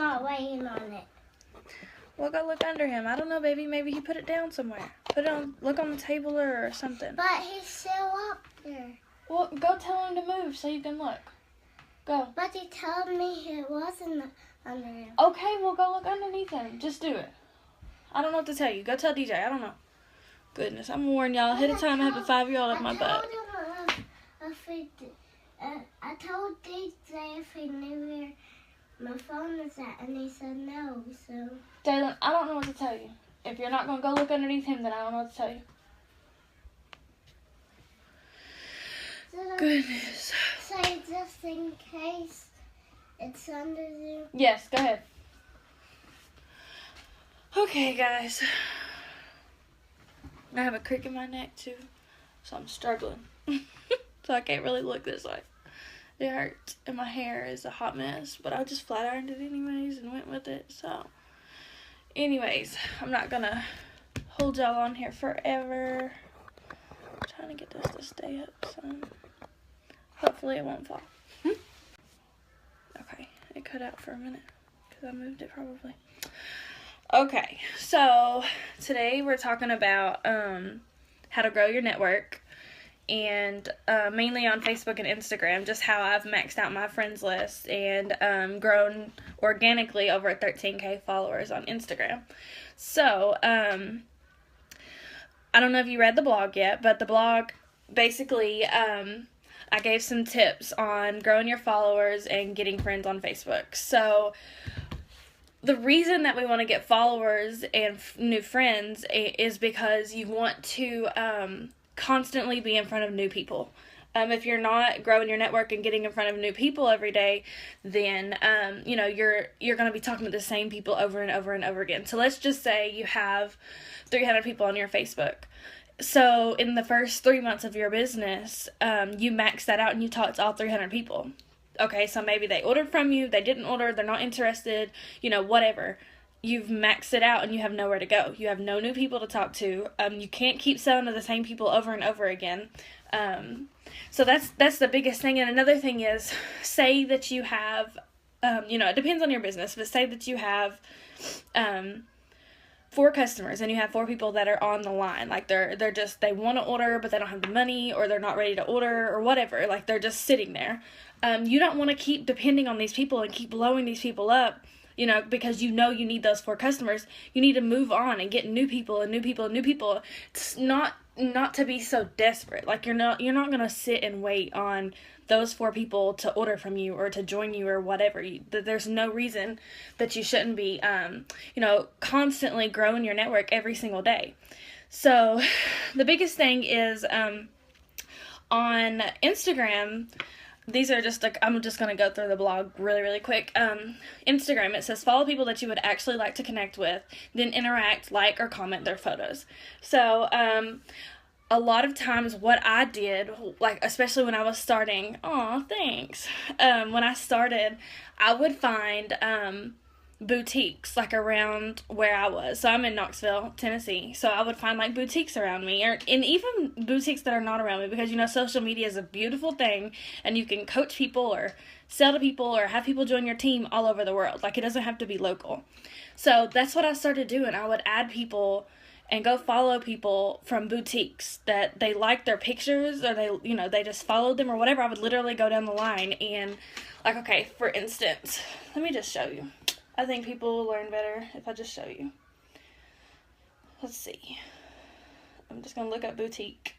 not laying on it. Well, go look under him. I don't know, baby. Maybe he put it down somewhere. Put it on, look on the table or something. But he's still up there. Well, go tell him to move so you can look. Go. But he told me it wasn't under him. Okay, well, go look underneath him. Just do it. I don't know what to tell you. Go tell DJ. I don't know. Goodness, I'm warning y'all ahead of time. I have a 5-year-old up my butt. I told DJ if he knew where my phone is at, and he said no, so... Jalen, I don't know what to tell you. If you're not going to go look underneath him, then I don't know what to tell you. Goodness. Say just in case it's under there. Yes, go ahead. Okay, guys. I have a crick in my neck, too, so I'm struggling. So I can't really look this way. It hurts, and my hair is a hot mess, but I just flat ironed it anyways and went with it. So, anyways, I'm not gonna hold y'all on here forever. I'm trying to get this to stay up, so hopefully it won't fall. Okay, it cut out for a minute because I moved it probably. Okay, so today we're talking about how to grow your network. And mainly on Facebook and Instagram, just how I've maxed out my friends list and grown organically over 13K followers on Instagram. So, I don't know if you read the blog yet, but the blog basically, I gave some tips on growing your followers and getting friends on Facebook. So, the reason that we want to get followers and new friends is because you want to constantly be in front of new people. If you're not growing your network and getting in front of new people every day, then you know, you're going to be talking to the same people over and over and over again. So let's just say you have 300 people on your Facebook. So in the first 3 months of your business, you max that out and you talk to all 300 people. Okay, so maybe they ordered from you, they didn't order, they're not interested, you know, whatever. You've maxed it out and you have nowhere to go. You have no new people to talk to. You can't keep selling to the same people over and over again. So that's the biggest thing. And another thing is, say that you have, you know, it depends on your business, but say that you have 4 customers and you have 4 people that are on the line. Like they want to order, but they don't have the money, or they're not ready to order, or whatever. Like they're just sitting there. You don't want to keep depending on these people and keep blowing these people up. You know, because you know you need those 4 customers. You need to move on and get new people and new people and new people. It's not to be so desperate. Like you're not going to sit and wait on those 4 people to order from you or to join you or whatever. There's no reason that you shouldn't be, you know, constantly growing your network every single day. So the biggest thing is on Instagram. These are just like, I'm just going to go through the blog really, really quick. Instagram, it says follow people that you would actually like to connect with, then interact, like, or comment their photos. So, a lot of times what I did, like, especially when I was starting, thanks. When I started, I would find, boutiques like around where I was. So I'm in Knoxville, Tennessee. So I would find like boutiques around me, and even boutiques that are not around me, because you know social media is a beautiful thing and you can coach people or sell to people or have people join your team all over the world. Like it doesn't have to be local. So that's what I started doing. I would add people and go follow people from boutiques that they liked their pictures, or they just followed them or whatever. I would literally go down the line and like, okay, for instance, let me just show you. I think people will learn better if I just show you. Let's see. I'm just going to look up boutique.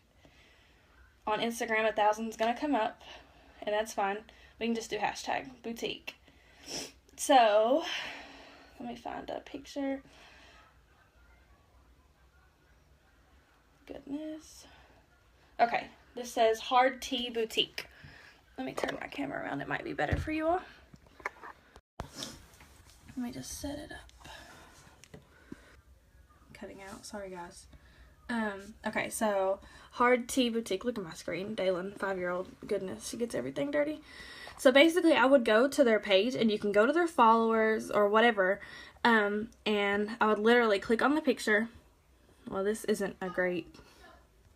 On Instagram, 1,000 is going to come up, and that's fine. We can just do hashtag boutique. So, let me find a picture. Goodness. Okay, this says Hard Tea Boutique. Let me turn my camera around. It might be better for you all. Let me just set it up. Cutting out. Sorry, guys. Okay, so Hard Tea Boutique. Look at my screen. Dalen, 5-year-old. Goodness, she gets everything dirty. So basically, I would go to their page, and you can go to their followers or whatever, and I would literally click on the picture. Well, this isn't a great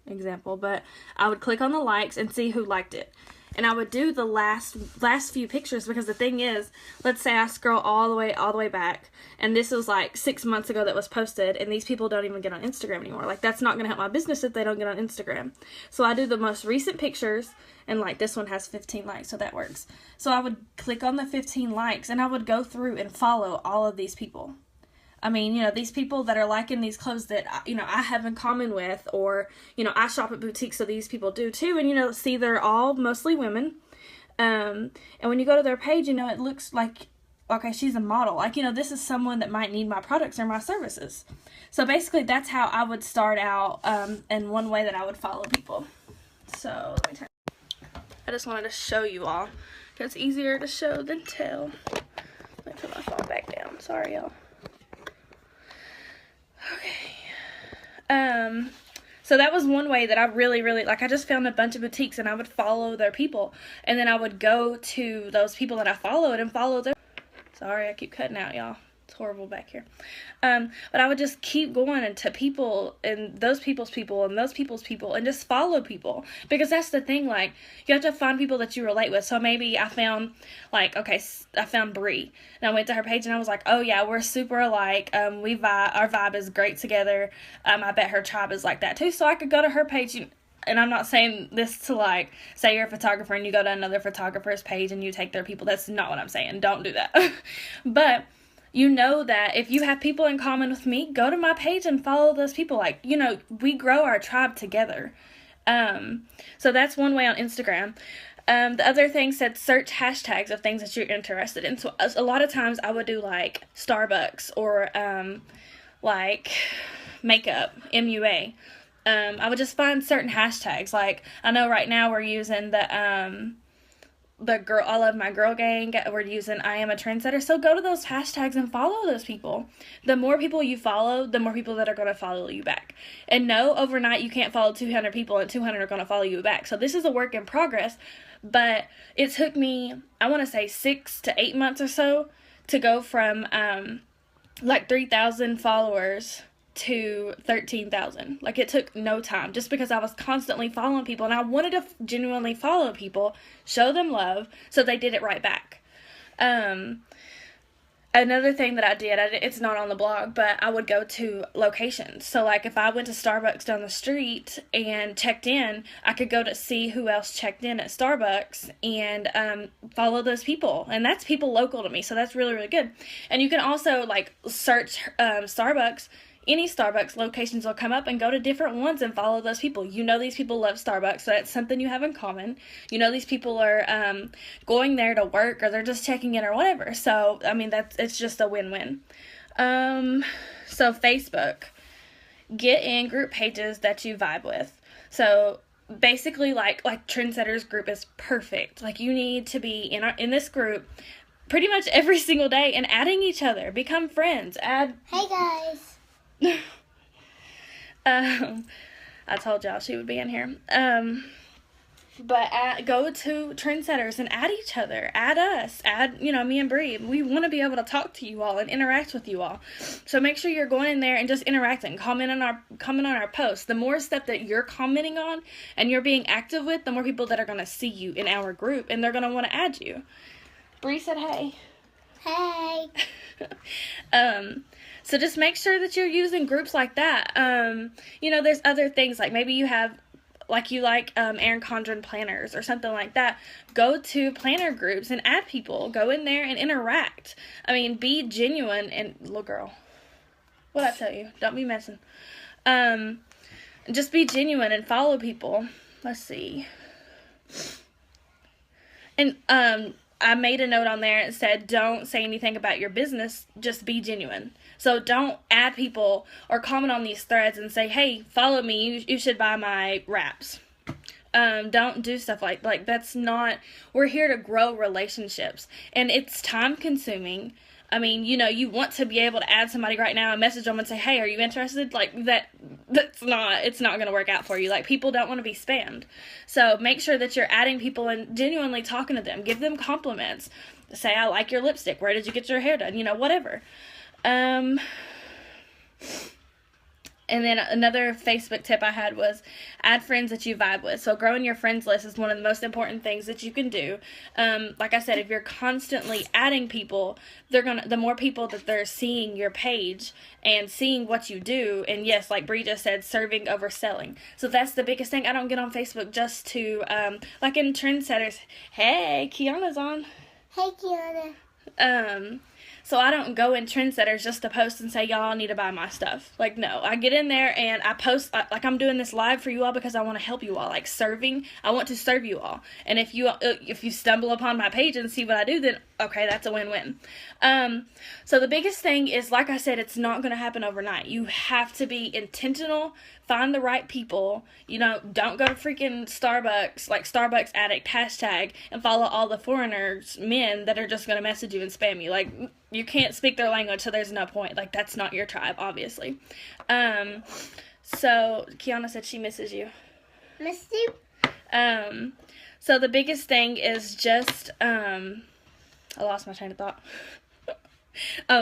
example, but I would click on the likes and see who liked it. and I would do the last few pictures, because the thing is, let's say I scroll all the way back, and this was like 6 months ago that was posted, and these people don't even get on Instagram anymore. Like, that's not going to help my business if they don't get on Instagram. So I do the most recent pictures, and like this one has 15 likes, so that works. So I would click on the 15 likes, and I would go through and follow all of these people. I mean, you know, these people that are liking these clothes that, you know, I have in common with, or, you know, I shop at boutiques, so these people do too. And, you know, see, they're all mostly women. And when you go to their page, you know, it looks like, okay, she's a model. Like, you know, this is someone that might need my products or my services. So basically, that's how I would start out, and one way that I would follow people. So, let me I just wanted to show you all. It's easier to show than tell. Let me put my phone back down. Sorry, y'all. Okay. So that was one way that I really, like, I just found a bunch of boutiques, and I would follow their people, and then I would go to those people that I followed and follow them. Sorry, I keep cutting out, y'all. It's horrible back here. But I would just keep going into people, and those people's people, and those people's people, and just follow people. Because that's the thing, like, you have to find people that you relate with. So maybe I found, like, okay, I found Bree, and I went to her page, and I was like, oh yeah, we're super alike, our vibe is great together, I bet her tribe is like that too. So I could go to her page, and I'm not saying this to, like, say you're a photographer and you go to another photographer's page and you take their people. That's not what I'm saying. Don't do that. But you know that if you have people in common with me, go to my page and follow those people. Like, you know, we grow our tribe together. So that's one way on Instagram. The other thing said search hashtags of things that you're interested in. So a lot of times I would do, like, Starbucks or, like, makeup, MUA. I would just find certain hashtags. Like, I know right now we're using the girl, I love my girl gang. We're using I am a trendsetter. So go to those hashtags and follow those people. The more people you follow, the more people that are going to follow you back. And no, overnight you can't follow 200 people and 200 are going to follow you back. So this is a work in progress, but it took me, I want to say 6 to 8 months or so to go from like 3,000 followers to 13,000. Like, it took no time, just because I was constantly following people, and I wanted to genuinely follow people, show them love, so they did it right back. Another thing that I did, it's not on the blog, but I would go to locations. So, like, if I went to Starbucks down the street and checked in, I could go to see who else checked in at Starbucks and follow those people. And that's people local to me, so that's really, really good. And you can also, like, search Starbucks. Any Starbucks locations will come up, and go to different ones and follow those people. You know these people love Starbucks, so that's something you have in common. You know these people are going there to work, or they're just checking in or whatever. So, I mean, it's just a win-win. So Facebook. Get in group pages that you vibe with. So, basically, like Trendsetters group is perfect. Like, you need to be in this group pretty much every single day and adding each other. Become friends. Hey, guys. I told y'all she would be in here. But go to Trendsetters and add each other. Add us. Add, you know, me and Bree. We want to be able to talk to you all and interact with you all. So make sure you're going in there and just interacting. Comment on our posts. The more stuff that you're commenting on and you're being active with, the more people that are going to see you in our group, and they're going to want to add you. Bree said hey. Hey. So just make sure that you're using groups like that. You know, there's other things, like maybe you have, like, you like Erin Condren planners or something like that. Go to planner groups and add people. Go in there and interact. I mean, be genuine. And little girl, what'd I tell you? Don't be messing. Just be genuine and follow people. Let's see. And I made a note on there and said, don't say anything about your business, just be genuine. So don't add people or comment on these threads and say, hey, follow me, you should buy my wraps. Don't do stuff like that's not, we're here to grow relationships, and it's time consuming. I mean, you know, you want to be able to add somebody right now and message them and say, hey, are you interested? Like, it's not going to work out for you. Like, people don't want to be spammed. So make sure that you're adding people and genuinely talking to them. Give them compliments. Say, I like your lipstick. Where did you get your hair done? You know, whatever. And And then another Facebook tip I had was add friends that you vibe with. So growing your friends list is one of the most important things that you can do. Like I said, if you're constantly adding people, the more people that they're seeing your page and seeing what you do, and yes, like Bree just said, serving over selling. So that's the biggest thing. I don't get on Facebook just to, like in Trendsetters, hey, Kiana's on. Hey, Kiana. So I don't go in Trendsetters just to post and say, y'all need to buy my stuff. Like, no. I get in there and I post, like I'm doing this live for you all because I want to help you all. Like, serving, I want to serve you all. And if you stumble upon my page and see what I do, then, okay, that's a win-win. So the biggest thing is, like I said, it's not going to happen overnight. You have to be intentional, find the right people. You know, don't go to freaking Starbucks, like Starbucks addict hashtag, and follow all the foreigners, men that are just going to message you and spam you. Like, you can't speak their language, so there's no point. Like, that's not your tribe, obviously. So Kiana said she misses you. Miss you. So the biggest thing is just, I lost my train of thought.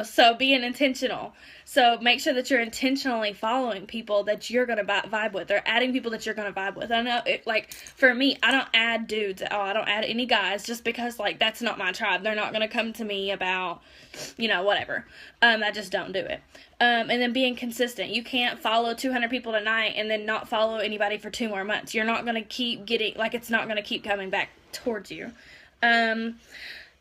So being intentional. So make sure that you're intentionally following people that you're going to vibe with, or adding people that you're going to vibe with. I know, like, for me, I don't add dudes at all. I don't add any guys just because, like, that's not my tribe. They're not going to come to me about, you know, whatever. I just don't do it. And then being consistent. You can't follow 200 people tonight and then not follow anybody for 2 more months. You're not going to keep getting, like, it's not going to keep coming back towards you.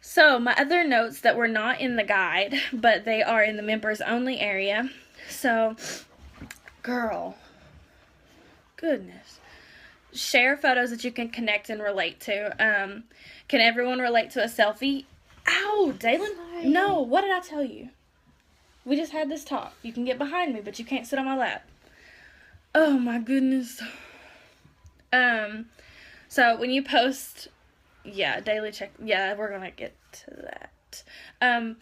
So, my other notes that were not in the guide, but they are in the members only area. So, girl, goodness. Share photos that you can connect and relate to. Can everyone relate to a selfie? Ow, Dalen? Sorry. No, what did I tell you? We just had this talk. You can get behind me, but you can't sit on my lap. Oh, my goodness. So, when you post... Yeah, daily check. Yeah, we're going to get to that.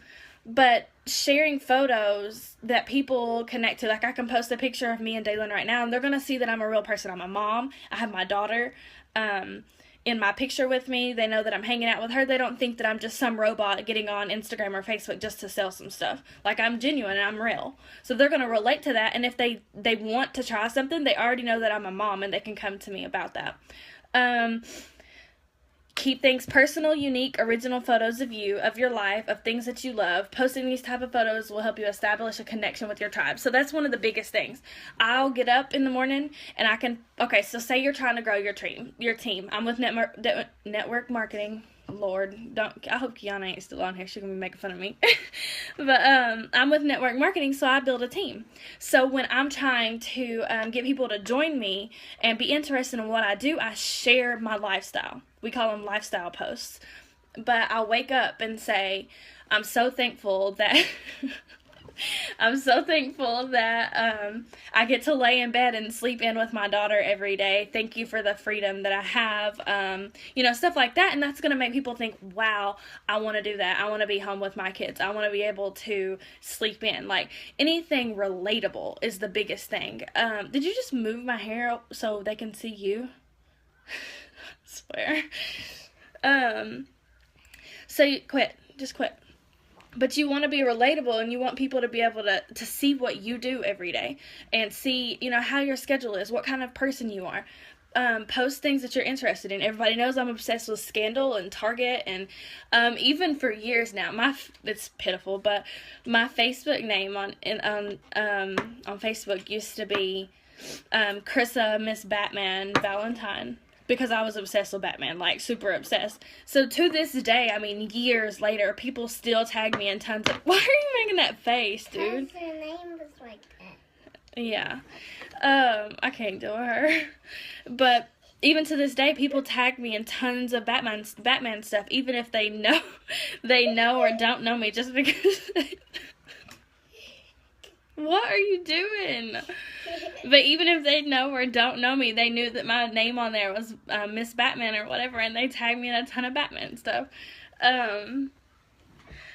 But sharing photos that people connect to, like I can post a picture of me and Dalen right now, and they're going to see that I'm a real person. I'm a mom. I have my daughter in my picture with me. They know that I'm hanging out with her. They don't think that I'm just some robot getting on Instagram or Facebook just to sell some stuff. Like, I'm genuine and I'm real. So they're going to relate to that, and if they want to try something, they already know that I'm a mom, and they can come to me about that. Keep things personal, unique, original photos of you, of your life, of things that you love. Posting these type of photos will help you establish a connection with your tribe. So that's one of the biggest things. I'll get up in the morning and I can, okay, so say you're trying to grow your team. I'm with network marketing. Lord, I hope Kiana ain't still on here. She's going to be making fun of me. But I'm with network marketing, so I build a team. So when I'm trying to get people to join me and be interested in what I do, I share my lifestyle. We call them lifestyle posts. But I'll wake up and say, I'm so thankful that... I get to lay in bed and sleep in with my daughter every day. Thank you for the freedom that I have. You know, stuff like that. And that's going to make people think, wow, I want to do that. I want to be home with my kids. I want to be able to sleep in. Like, anything relatable is the biggest thing. Did you just move my hair so they can see you? I swear. So you quit. Just quit. But you want to be relatable, and you want people to be able to see what you do every day and see, you know, how your schedule is, what kind of person you are. Post things that you're interested in. Everybody knows I'm obsessed with Scandal and Target, and even for years now, it's pitiful, but my Facebook name on Facebook used to be Krissa Miss Batman Valentine. Because I was obsessed with Batman, like, super obsessed. So, to this day, I mean, years later, people still tag me in tons of... Why are you making that face, dude? Because her name was like that. Yeah. I can't do her. But, even to this day, people tag me in tons of Batman stuff, even if they know or don't know me, just because... What are you doing? But even if they know or don't know me, they knew that my name on there was Miss Batman or whatever, and they tagged me in a ton of Batman stuff.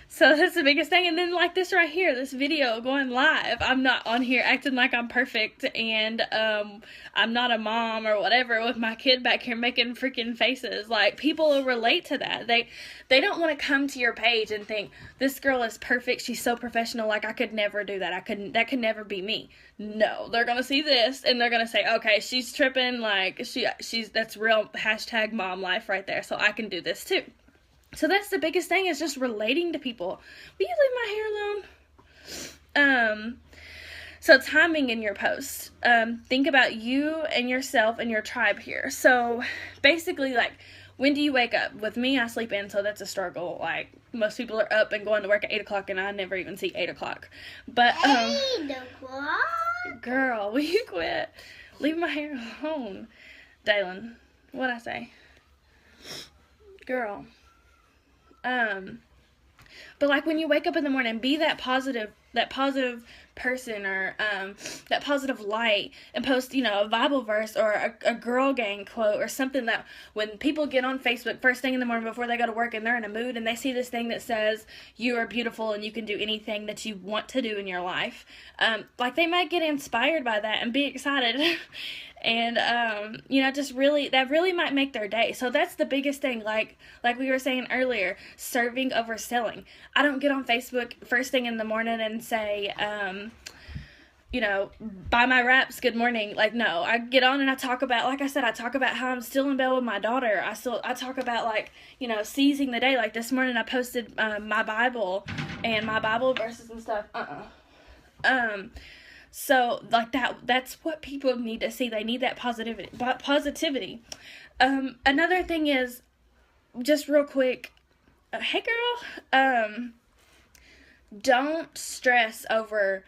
So that's the biggest thing. And then like this right here, this video going live, I'm not on here acting like I'm perfect and I'm not a mom or whatever with my kid back here making freaking faces. Like, people will relate to that. They don't want to come to your page and think, this girl is perfect, she's so professional, like I could never do that. That could never be me. No, they're gonna see this and they're gonna say, okay, she's tripping, like she's that's real hashtag mom life right there, so I can do this too. So that's the biggest thing, is just relating to people. Will you leave my hair alone? So timing in your posts. Think about you and yourself and your tribe here. So basically, like, when do you wake up? With me, I sleep in, so that's a struggle. Like, most people are up and going to work at 8 o'clock, and I never even see 8 o'clock. But, 8 o'clock? Girl, will you quit? Leave my hair alone. Dalen, what'd I say? Girl. But like, when you wake up in the morning, be that positive person, or that positive light, and post, a Bible verse or a girl gang quote or something that when people get on Facebook first thing in the morning before they go to work and they're in a mood and they see this thing that says you are beautiful and you can do anything that you want to do in your life, like, they might get inspired by that and be excited. And, that really might make their day. So that's the biggest thing, like we were saying earlier, serving over selling. I don't get on Facebook first thing in the morning and say, buy my wraps, good morning. Like, no, I get on and I talk about, like I said, I talk about how I'm still in bed with my daughter. I talk about, like, seizing the day. Like, this morning I posted my Bible and my Bible verses and stuff. So, like, that's what people need to see. They need that positivity. Another thing is, just real quick, hey girl, don't stress over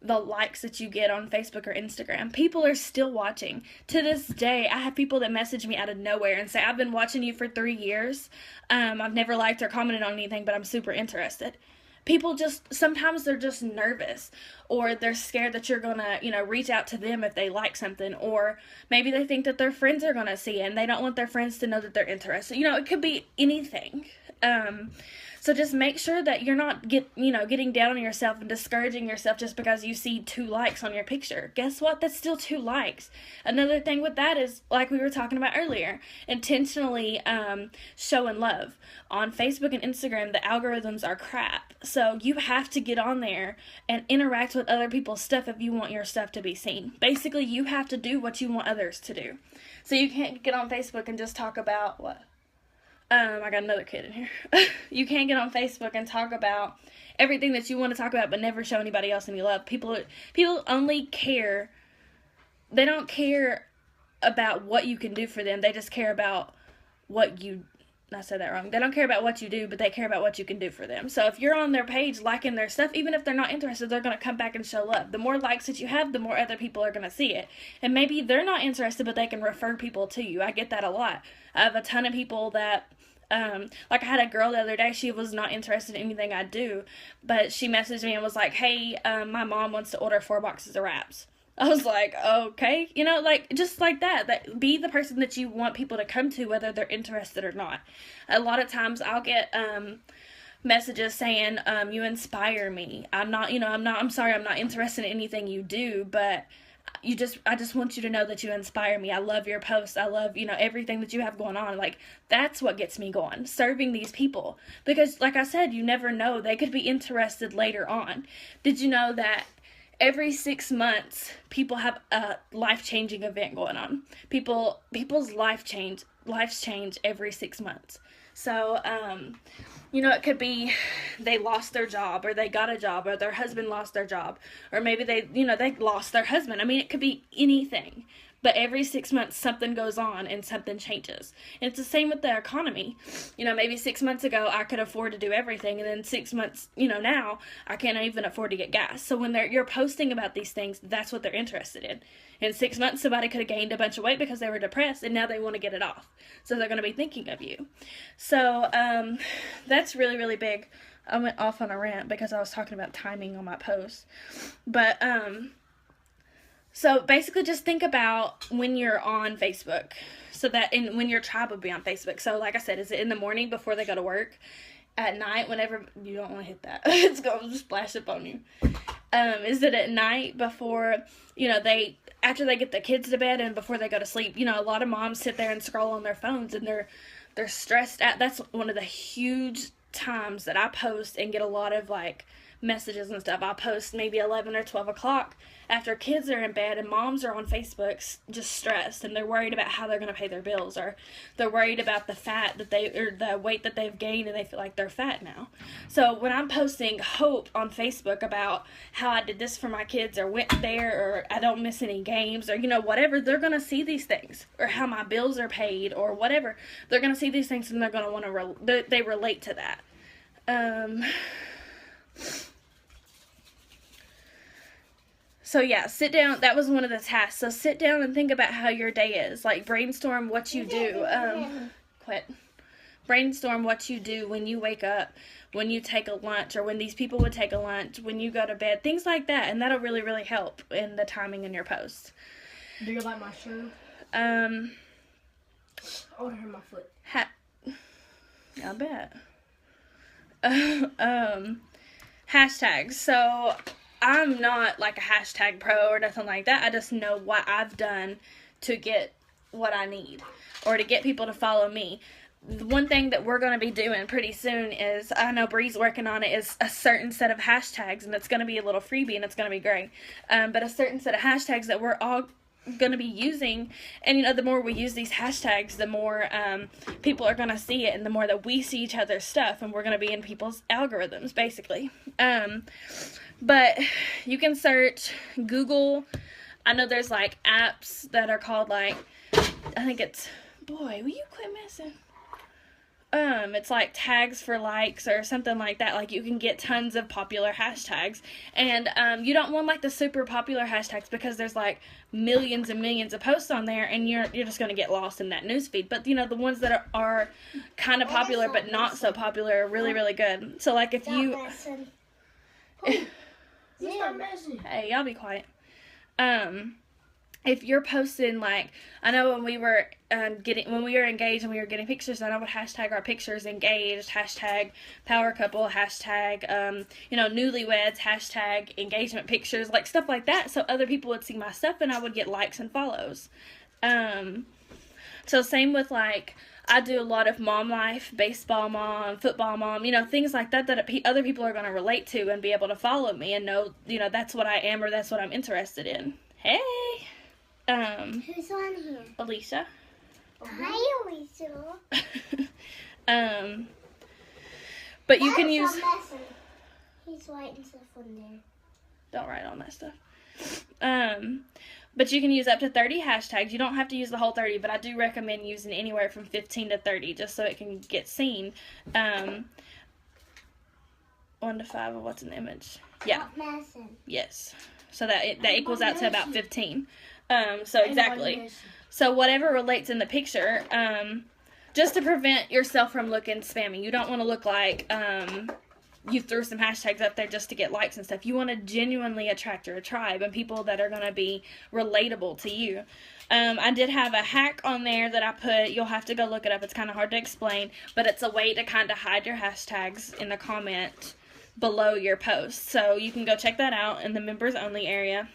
the likes that you get on Facebook or Instagram. People are still watching. To this day, I have people that message me out of nowhere and say, I've been watching you for 3 years. I've never liked or commented on anything, but I'm super interested. People sometimes they're just nervous, or they're scared that you're gonna, reach out to them if they like something, or maybe they think that their friends are gonna see it and they don't want their friends to know that they're interested. It could be anything. So just make sure that you're not getting down on yourself and discouraging yourself just because you see 2 likes on your picture. Guess what? That's still 2 likes. Another thing with that is, like we were talking about earlier, intentionally showing love. On Facebook and Instagram, the algorithms are crap. So you have to get on there and interact with other people's stuff if you want your stuff to be seen. Basically, you have to do what you want others to do. So you can't get on Facebook and just talk about what? I got another kid in here. You can't get on Facebook and talk about everything that you want to talk about, but never show anybody else any love. People only care. They don't care about what you can do for them. They just care about what you. I said that wrong. They don't care about what you do, but they care about what you can do for them. So if you're on their page liking their stuff, even if they're not interested, they're going to come back and show love. The more likes that you have, the more other people are going to see it. And maybe they're not interested, but they can refer people to you. I get that a lot. I have a ton of people that, like, I had a girl the other day, she was not interested in anything I do, but she messaged me and was like, hey, my mom wants to order 4 boxes of wraps. I was like, okay, just like that be the person that you want people to come to, whether they're interested or not. A lot of times I'll get, messages saying, you inspire me. I'm sorry, I'm not interested in anything you do, but I just want you to know that you inspire me. I love your posts. I love, everything that you have going on. Like, that's what gets me going, serving these people. Because, like I said, you never know. They could be interested later on. Did you know that every 6 months, people have a life-changing event going on? People's lives change every 6 months. So, it could be they lost their job, or they got a job, or their husband lost their job, or maybe they lost their husband. I mean, it could be anything. But every 6 months, something goes on and something changes. And it's the same with the economy. Maybe 6 months ago, I could afford to do everything. And then 6 months, now, I can't even afford to get gas. So when you're posting about these things, that's what they're interested in. In 6 months, somebody could have gained a bunch of weight because they were depressed, and now they want to get it off. So they're going to be thinking of you. So that's really, really big. I went off on a rant because I was talking about timing on my posts. But so basically, just think about when you're on Facebook, so that when your tribe will be on Facebook. So like I said, is it in the morning before they go to work? at night, whenever you don't want to hit that, it's going to splash up on you. Is that at night before, after they get the kids to bed and before they go to sleep, a lot of moms sit there and scroll on their phones and they're stressed out. That's one of the huge times that I post and get a lot of messages and stuff. I'll post maybe 11 or 12 o'clock after kids are in bed and moms are on Facebook just stressed and they're worried about how they're going to pay their bills, or they're worried about the weight that they've gained and they feel like they're fat now. So when I'm posting hope on Facebook about how I did this for my kids or went there or I don't miss any games or whatever, they're going to see these things, or how my bills are paid or whatever. They're going to see these things and they're going to want to they relate to that. So yeah, sit down. That was one of the tasks. So sit down and think about how your day is. Brainstorm what you do. Brainstorm what you do when you wake up, when you take a lunch, or when these people would take a lunch, when you go to bed, things like that. And that'll really, really help in the timing in your post. Do you like my shirt? I want to hurt my foot. I bet. Hashtags. So I'm not a hashtag pro or nothing like that. I just know what I've done to get what I need or to get people to follow me. The one thing that we're going to be doing pretty soon is, I know Bree's working on it, is a certain set of hashtags, and it's going to be a little freebie and it's going to be great. But a certain set of hashtags that we're all going to be using, and the more we use these hashtags, the more people are going to see it, and the more that we see each other's stuff, and we're going to be in people's algorithms basically. But you can search Google. I know there's apps that are called I think it's, boy, will you quit messing? It's tags for likes or something like that. You can get tons of popular hashtags, and you don't want the super popular hashtags because there's millions and millions of posts on there, and you're just going to get lost in that newsfeed. But the ones that are kind of popular but not so popular are really, really good. So if you hey, y'all be quiet. If you're posting, I know when we were engaged and we were getting pictures done, I would hashtag our pictures engaged, hashtag power couple, hashtag newlyweds, hashtag engagement pictures, stuff like that, so other people would see my stuff and I would get likes and follows. So same with I do a lot of mom life, baseball mom, football mom, things like that other people are going to relate to and be able to follow me and know, that's what I am or that's what I'm interested in. Hey! Who's on here? Alicia. Hi, Alicia. But you can use... He's writing stuff on there. Don't write on that stuff. But you can use up to 30 hashtags. You don't have to use the whole 30, but I do recommend using anywhere from 15 to 30 just so it can get seen. 1 to 5 of what's in the image. Yeah. Yes. So that equals out to about 15. So exactly. So whatever relates in the picture, just to prevent yourself from looking spammy. You don't want to look like you threw some hashtags up there just to get likes and stuff. You want to genuinely attract your tribe and people that are going to be relatable to you. I did have a hack on there that I put. You'll have to go look it up. It's kind of hard to explain, but it's a way to kind of hide your hashtags in the comment below your post. So you can go check that out in the members only area.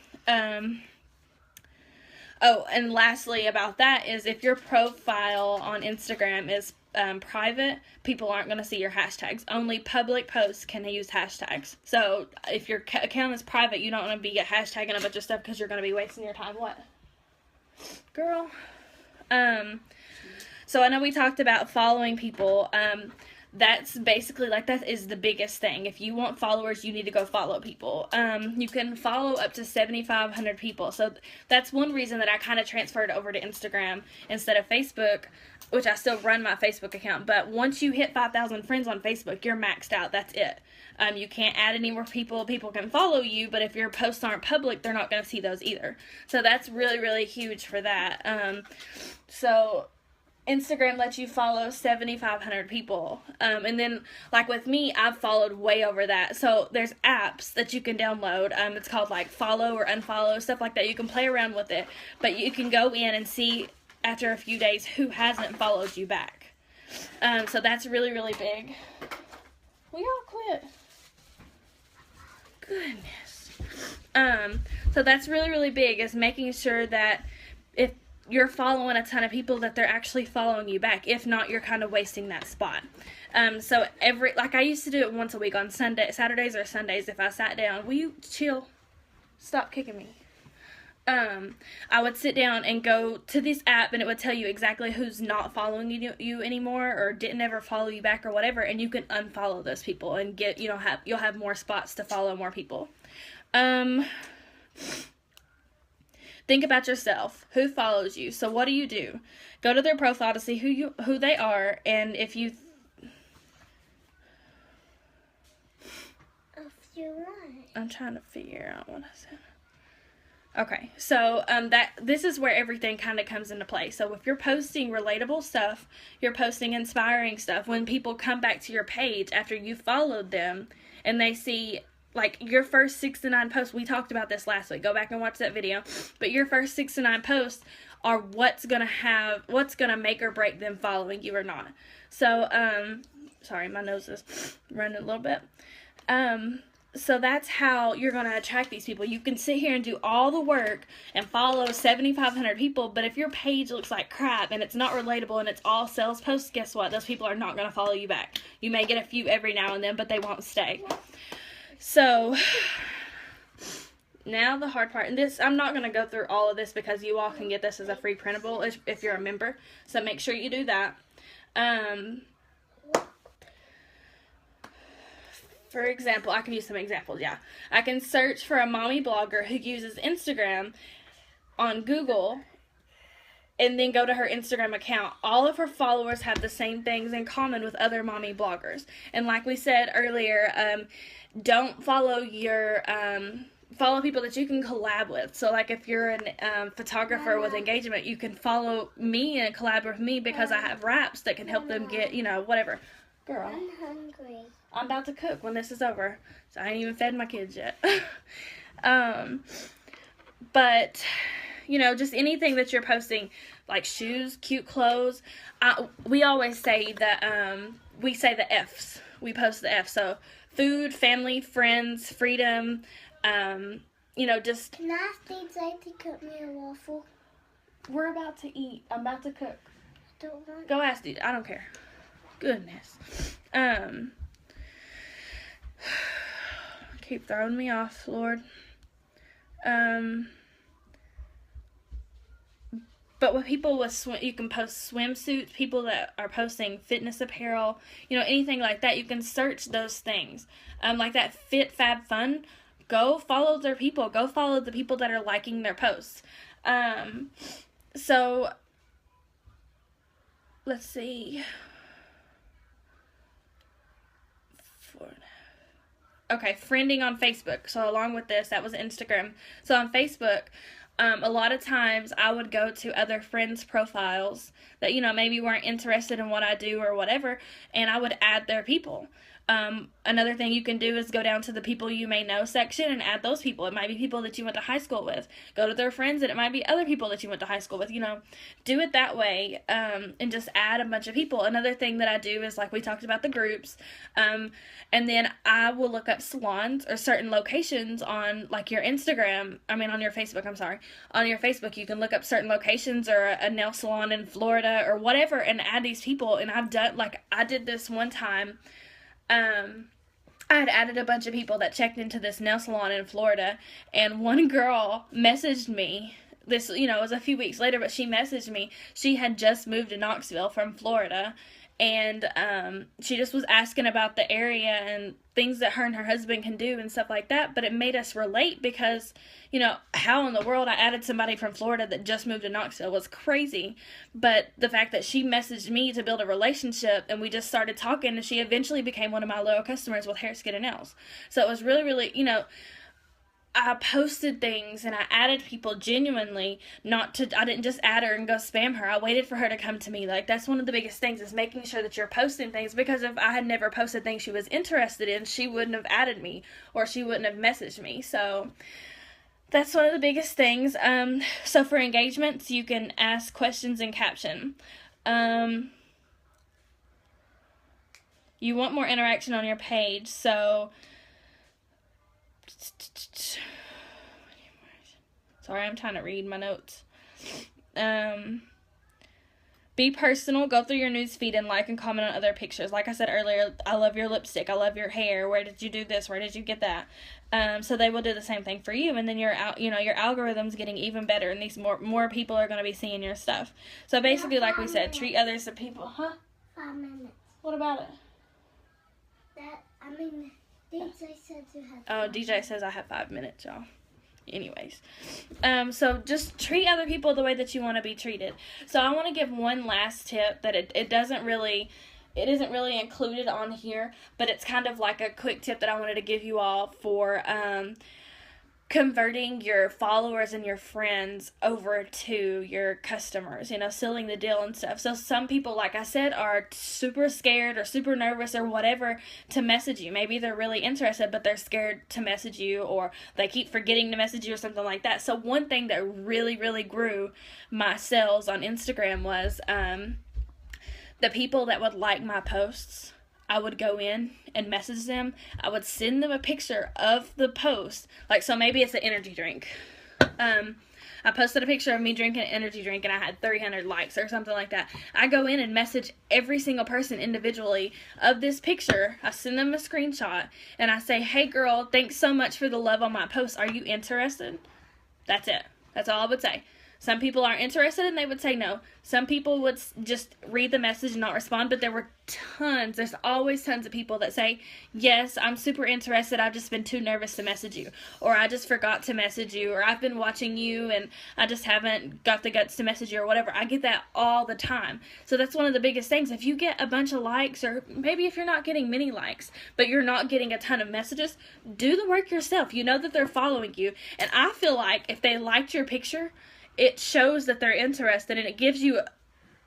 Oh, and lastly about that is if your profile on Instagram is private, people aren't going to see your hashtags. Only public posts can use hashtags. So if your account is private, you don't want to be hashtagging a bunch of stuff because you're going to be wasting your time. What? Girl? So I know we talked about following people. That's basically that is the biggest thing. If you want followers, you need to go follow people. You can follow up to 7,500 people. So that's one reason that I kind of transferred over to Instagram instead of Facebook, which I still run my Facebook account. But once you hit 5,000 friends on Facebook, you're maxed out. That's it. You can't add any more people. People can follow you, but if your posts aren't public, they're not going to see those either. So that's really, really huge for that. So Instagram lets you follow 7,500 people. And then, with me, I've followed way over that. So there's apps that you can download. It's called, follow or unfollow, stuff like that. You can play around with it. But you can go in and see, after a few days, who hasn't followed you back. So that's really, really big. Will y'all quit? Goodness. So that's really, really big, is making sure that if you're following a ton of people, that they're actually following you back. If not, you're kind of wasting that spot. So I used to do it once a week on Saturdays or Sundays. If I sat down, will you chill? Stop kicking me. I would sit down and go to this app, and it would tell you exactly who's not following you anymore, or didn't ever follow you back or whatever, and you can unfollow those people and you'll have more spots to follow more people. Think about yourself. Who follows you? So what do? Go to their profile to see who they are, and if you I'm trying to figure out what I said. Okay, so this is where everything kind of comes into play. So if you're posting relatable stuff, you're posting inspiring stuff, when people come back to your page after you followed them and they see, like, your first 6 to 9 posts, we talked about this last week, go back and watch that video, but your first 6 to 9 posts are what's gonna make or break them following you or not. So, sorry, my nose is running a little bit. So that's how you're going to attract these people. You can sit here and do all the work and follow 7,500 people, but if your page looks like crap and it's not relatable and it's all sales posts, guess what? Those people are not going to follow you back. You may get a few every now and then, but they won't stay. So now the hard part, and this, I'm not going to go through all of this because you all can get this as a free printable if you're a member. So make sure you do that. For example, I can use some examples, yeah. I can search for a mommy blogger who uses Instagram on Google and then go to her Instagram account. All of her followers have the same things in common with other mommy bloggers. And like we said earlier, don't follow follow people that you can collab with. So like if you're a photographer with engagement, you can follow me and collab with me because I have wraps that can help them get, whatever. Girl. I'm hungry. I'm about to cook when this is over, so I ain't even fed my kids yet. But, just anything that you're posting, like shoes, cute clothes. We always say that, we say the F's. We post the F. So, food, family, friends, freedom, just... Can I ask DJ to cook me a waffle? We're about to eat. I'm about to cook. I don't want... Go ask DJ. I don't care. Goodness. Keep throwing me off, Lord. But with people with you can post swimsuits, people that are posting fitness apparel, anything like that. You can search those things. Like that Fit Fab Fun. Go follow their people. Go follow the people that are liking their posts. So let's see. Okay, friending on Facebook. So along with this, that was Instagram. So on Facebook, a lot of times I would go to other friends' profiles that, maybe weren't interested in what I do or whatever, and I would add their people. Another thing you can do is go down to the people you may know section and add those people. It might be people that you went to high school with. Go to their friends and it might be other people that you went to high school with. Do it that way, and just add a bunch of people. Another thing that I do is, like we talked about, the groups, and then I will look up salons or certain locations on like your Instagram, on your Facebook, on your Facebook, you can look up certain locations or a nail salon in Florida or whatever and add these people. And I did this one time. I had added a bunch of people that checked into this nail salon in Florida, and one girl messaged me. This, it was a few weeks later, but she messaged me. She had just moved to Knoxville from Florida, and she just was asking about the area and things that her and her husband can do and stuff like that. But it made us relate because, how in the world I added somebody from Florida that just moved to Knoxville was crazy. But the fact that she messaged me to build a relationship and we just started talking, and she eventually became one of my loyal customers with hair, skin, and nails. So it was really, really, I posted things and I added people genuinely, I didn't just add her and go spam her. I waited for her to come to me. Like, that's one of the biggest things, is making sure that you're posting things, because if I had never posted things she was interested in, she wouldn't have added me or she wouldn't have messaged me. So that's one of the biggest things. So for engagements, you can ask questions in caption. You want more interaction on your page, so sorry, I'm trying to read my notes. Be personal. Go through your news feed and like and comment on other pictures. Like I said earlier, I love your lipstick. I love your hair. Where did you do this? Where did you get that? So they will do the same thing for you, and then your algorithm's getting even better, and these more people are going to be seeing your stuff. So basically, like we said, treat others as people. Huh? 5 minutes. What about it? DJ said you had. Oh, DJ says I have 5 minutes, y'all. Anyways, so just treat other people the way that you want to be treated. So I want to give one last tip that it isn't really included on here, but it's kind of like a quick tip that I wanted to give you all for converting your followers and your friends over to your customers, sealing the deal and stuff. So some people, like I said, are super scared or super nervous or whatever to message you. Maybe they're really interested, but they're scared to message you, or they keep forgetting to message you or something like that. So one thing that really, really grew my sales on Instagram was the people that would like my posts. I would go in and message them. I would send them a picture of the post. So maybe it's an energy drink. I posted a picture of me drinking an energy drink and I had 300 likes or something like that. I go in and message every single person individually of this picture. I send them a screenshot and I say, hey girl, thanks so much for the love on my post. Are you interested? That's it. That's all I would say. Some people aren't interested and they would say no. Some people would just read the message and not respond, but there were there's always tons of people that say, yes, I'm super interested, I've just been too nervous to message you, or I just forgot to message you, or I've been watching you and I just haven't got the guts to message you, or whatever. I get that all the time. So that's one of the biggest things. If you get a bunch of likes, or maybe if you're not getting many likes, but you're not getting a ton of messages, do the work yourself. You know that they're following you, and I feel like if they liked your picture, it shows that they're interested, and it gives you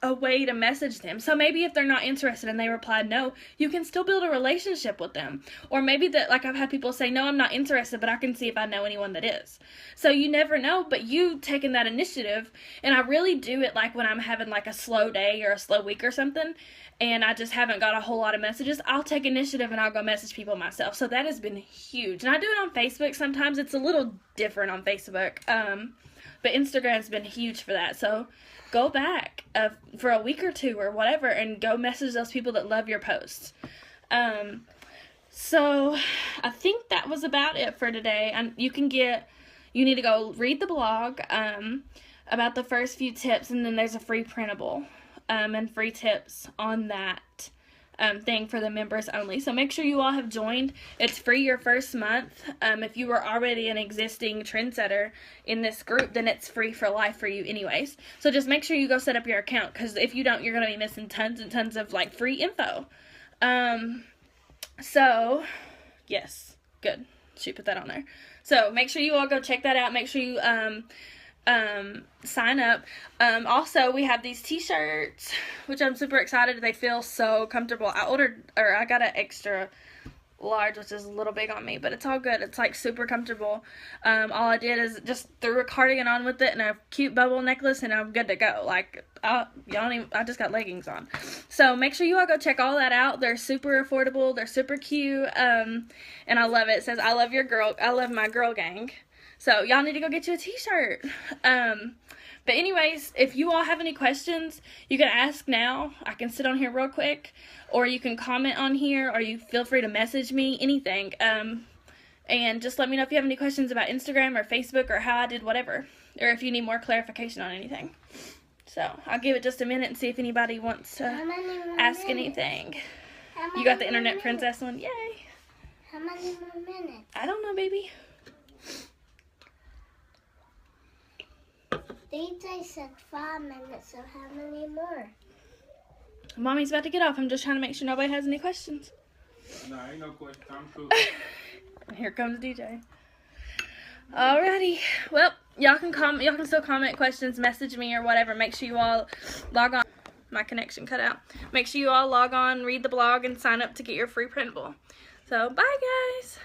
a way to message them. So maybe if they're not interested and they replied no, you can still build a relationship with them. Or maybe that, like I've had people say, no, I'm not interested, but I can see if I know anyone that is. So you never know, but you taking that initiative, and I really do it like when I'm having like a slow day or a slow week or something, and I just haven't got a whole lot of messages, I'll take initiative and I'll go message people myself. So that has been huge. And I do it on Facebook sometimes. It's a little different on Facebook. But Instagram's been huge for that. So go back for a week or two or whatever and go message those people that love your posts. So I think that was about it for today. And you need to go read the blog about the first few tips, and then there's a free printable and free tips on that thing for the members only. So make sure you all have joined. It's free your first month. If you were already an existing trendsetter in this group, then it's free for life for you anyways. So just make sure you go set up your account, because if you don't, you're going to be missing tons and tons of like free info. So yes, good. Should put that on there. So make sure you all go check that out. Make sure you sign up. Also, we have these t-shirts, which I'm super excited. They feel so comfortable. I got an extra large, which is a little big on me, but it's all good. It's like super comfortable. All I did is just threw a cardigan on with it and a cute bubble necklace, and I'm good to go. Like, I just got leggings on. So make sure you all go check all that out. They're super affordable. They're super cute. And I love it. It says, I love my girl gang. So y'all need to go get you a t-shirt. But anyways, if you all have any questions, you can ask now. I can sit on here real quick, or you can comment on here, or you feel free to message me, anything. And just let me know if you have any questions about Instagram or Facebook or how I did whatever, or if you need more clarification on anything. So I'll give it just a minute and see if anybody wants to ask anything. You got the Internet Princess one? Yay! How many more minutes? I don't know, baby. DJ said 5 minutes, so how many more? Mommy's about to get off. I'm just trying to make sure nobody has any questions. No, ain't no question. I'm cool. Here comes DJ. Alrighty. Well, y'all can still comment questions, message me or whatever. Make sure you all log on. My connection cut out. Make sure you all log on, read the blog, and sign up to get your free printable. So, bye guys.